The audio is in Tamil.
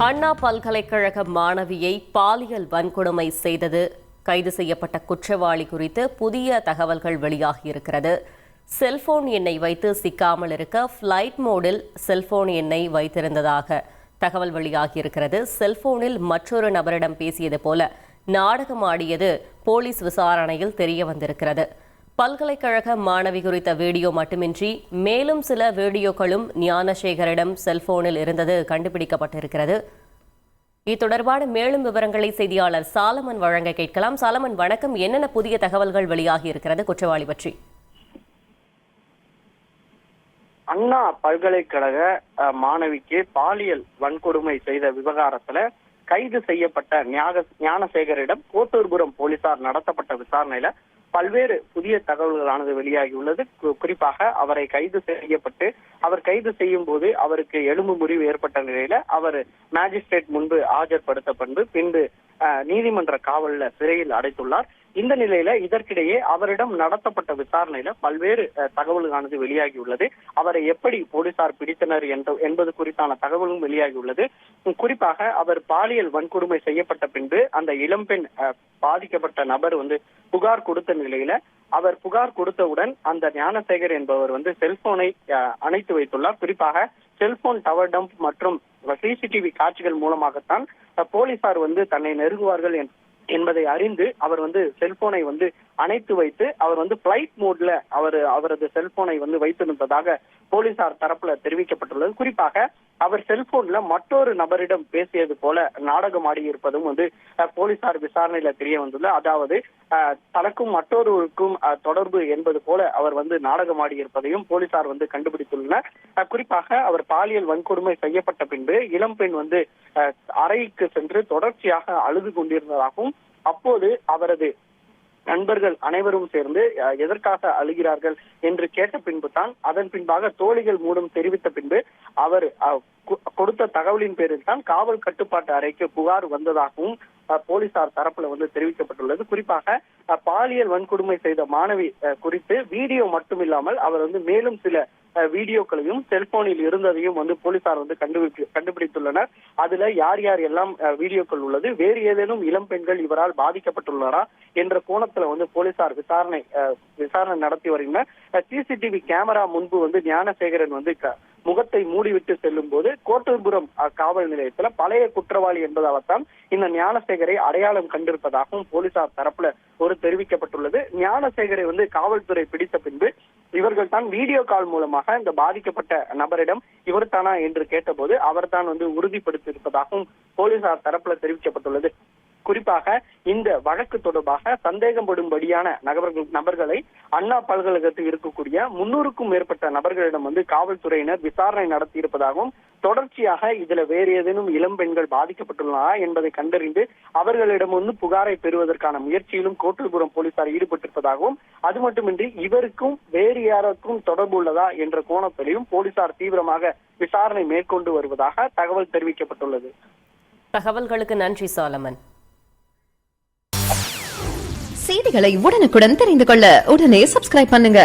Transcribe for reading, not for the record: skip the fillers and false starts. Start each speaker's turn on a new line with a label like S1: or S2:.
S1: அண்ணா பல்கலைக்கழக மாணவியை பாலியல் வன்கொடுமை செய்தது கைது செய்யப்பட்ட குற்றவாளி குறித்து புதிய தகவல்கள் வெளியாகியிருக்கிறது. செல்போன் எண்ணை வைத்து சிக்காமல் இருக்க ஃப்ளைட் மோடில் செல்போன் எண்ணை வைத்திருந்ததாக தகவல் வெளியாகியிருக்கிறது. செல்போனில் மற்றொரு நபரிடம் பேசியது போல நாடகமாடியது போலீஸ் விசாரணையில் தெரிய வந்திருக்கிறது. பல்கலைக்கழக மாணவி குறித்த வீடியோ மட்டுமின்றி மேலும் சில வீடியோக்களும் ஞானசேகரிடம் செல்போனில் இருந்தது கண்டுபிடிக்கப்பட்டிருக்கிறது. இது தொடர்பான மேலும் விவரங்களை செய்தியாளர் சாலமன் வழங்க கேட்கலாம். சாலமன், வணக்கம். என்னென்ன புதிய தகவல்கள் வெளியாகி இருக்கிறது குற்றவாளி பற்றி?
S2: அண்ணா பல்கலைக்கழக மாணவிக்கு பாலியல் வன்கொடுமை செய்த விவகாரத்துல கைது செய்யப்பட்ட ஞானசேகரிடம் கோட்டூர்புரம் போலீசார் நடத்தப்பட்ட விசாரணையில பல்வேறு புதிய தகவல்களானது வெளியாகியுள்ளது. குறிப்பாக அவரை கைது செய்யப்பட்டு அவர் கைது செய்யும் போது அவருக்கு எலும்பு முறிவு ஏற்பட்ட நிலையில அவர் மேஜிஸ்ட்ரேட் முன்பு ஆஜர்படுத்தப்பட்டு பின்பு நீதிமன்ற காவல்ல சிறையில் அடைத்துள்ளார். இந்த நிலையில இதற்கிடையே அவரிடம் நடத்தப்பட்ட விசாரணையில பல்வேறு தகவல்களானது வெளியாகியுள்ளது. அவரை எப்படி போலீசார் பிடித்தனர் என்பது குறித்தான தகவலும் வெளியாகியுள்ளது. குறிப்பாக அவர் பாலியல் வன்கொடுமை செய்யப்பட்ட பின்பு அந்த இளம்பெண் பாதிக்கப்பட்ட நபர் புகார் கொடுத்த நிலையில அவர் புகார் கொடுத்தவுடன் அந்த ஞானசேகர் என்பவர் செல்போனை அணைத்து வைத்துள்ளார். குறிப்பாக செல்போன் டவர் டம்ப் மற்றும் சிசிடிவி காட்சிகள் மூலமாகத்தான் போலீசார் தன்னை நெருங்குவார்கள் என்பதை அறிந்து அவர் செல்போனை அணைத்து வைத்து அவர் பிளைட் மோட்ல அவரது செல்போனை வைத்திருந்ததாக போலீசார் தரப்புல தெரிவிக்கப்பட்டுள்ளது. குறிப்பாக அவர் செல்போன்ல மற்றொரு நபரிடம் பேசியது போல நாடகம் ஆடி இருப்பதும் போலீசார் விசாரணையில தெரிய வந்துள்ளது. அதாவது தனக்கும் மற்றொருவருக்கும் தொடர்பு என்பது போல அவர் நாடகம் ஆடி இருப்பதையும் போலீசார் கண்டுபிடித்துள்ளனர். குறிப்பாக அவர் பாலியல் வன்கொடுமை செய்யப்பட்ட பின்பு இளம்பெண் அறைக்கு சென்று தொடர்ச்சியாக அழுது கொண்டிருந்ததாகவும் அப்போது அவரது நண்பர்கள் அனைவரும் சேர்ந்து எதற்காக அழுகிறார்கள் என்று கேட்ட பின்பு தான் அதன் பின்பாக தோழிகள் மூலம் தெரிவித்த பின்பு அவர் கொடுத்த தகவலின் பேரில் தான் காவல் கட்டுப்பாட்டு அறைக்கு புகார் வந்ததாகவும் போலீசார் தரப்புல தெரிவிக்கப்பட்டுள்ளது. குறிப்பாக பாலியல் வன்கொடுமை செய்த மாணவி குறித்து வீடியோ மட்டுமில்லாமல் அவர் மேலும் சில வீடியோக்களையும் செல்போனில் இருந்ததையும் போலீசார் கண்டுபிடித்துள்ளனர். அதுல யார் யார் எல்லாம் வீடியோக்கள் உள்ளது, வேறு ஏதேனும் இளம் பெண்கள் இவரால் பாதிக்கப்பட்டுள்ளனரா என்ற கோணத்துல போலீசார் விசாரணை நடத்தி வருகின்றனர். சிசிடிவி கேமரா முன்பு ஞானசேகரன் முகத்தை மூடிவிட்டு செல்லும் போது கோட்டூர்புரம் காவல் நிலையத்துல பழைய குற்றவாளி என்பதால்தான் இந்த ஞானசேகரை அடையாளம் கண்டிருப்பதாகவும் போலீசார் தரப்புல தெரிவிக்கப்பட்டுள்ளது. ஞானசேகரை காவல்துறை பிடித்த பின்பு இவர்கள் தான் வீடியோ கால் மூலமாக இந்த பாதிக்கப்பட்ட நபரிடம் இவர் தானா என்று கேட்டபோது அவர் தான் உறுதிப்படுத்தியிருப்பதாகவும் போலீசார் தரப்புல தெரிவிக்கப்பட்டுள்ளது. குறிப்பாக இந்த வழக்கு தொடர்பாக சந்தேகப்படும்படியான நபர்களை அண்ணா பல்கலைக்கழகத்தில் இருக்கக்கூடிய 300க்கும் மேற்பட்ட நபர்களிடம் காவல்துறையினர் விசாரணை நடத்தி இருப்பதாகவும் தொடர்ச்சியாக இதுல வேறு ஏதேனும் இளம் பெண்கள் பாதிக்கப்பட்டுள்ளனரா என்பதை கண்டறிந்து அவர்களிடம் புகாரை பெறுவதற்கான முயற்சியிலும் கோட்டூர்புரம் போலீசார் ஈடுபட்டிருப்பதாகவும் அது மட்டுமின்றி இவருக்கும் வேறு யாருக்கும் தொடர்பு உள்ளதா என்ற கோணத்திலையும் போலீசார் தீவிரமாக விசாரணை மேற்கொண்டு வருவதாக தகவல் தெரிவிக்கப்பட்டுள்ளது.
S1: தகவல்களுக்கு நன்றி சாலமன்.
S3: செய்திகளை உடனுக்குடன் தெரிந்து கொள்ள உடனே சப்ஸ்கிரைப் பண்ணுங்க.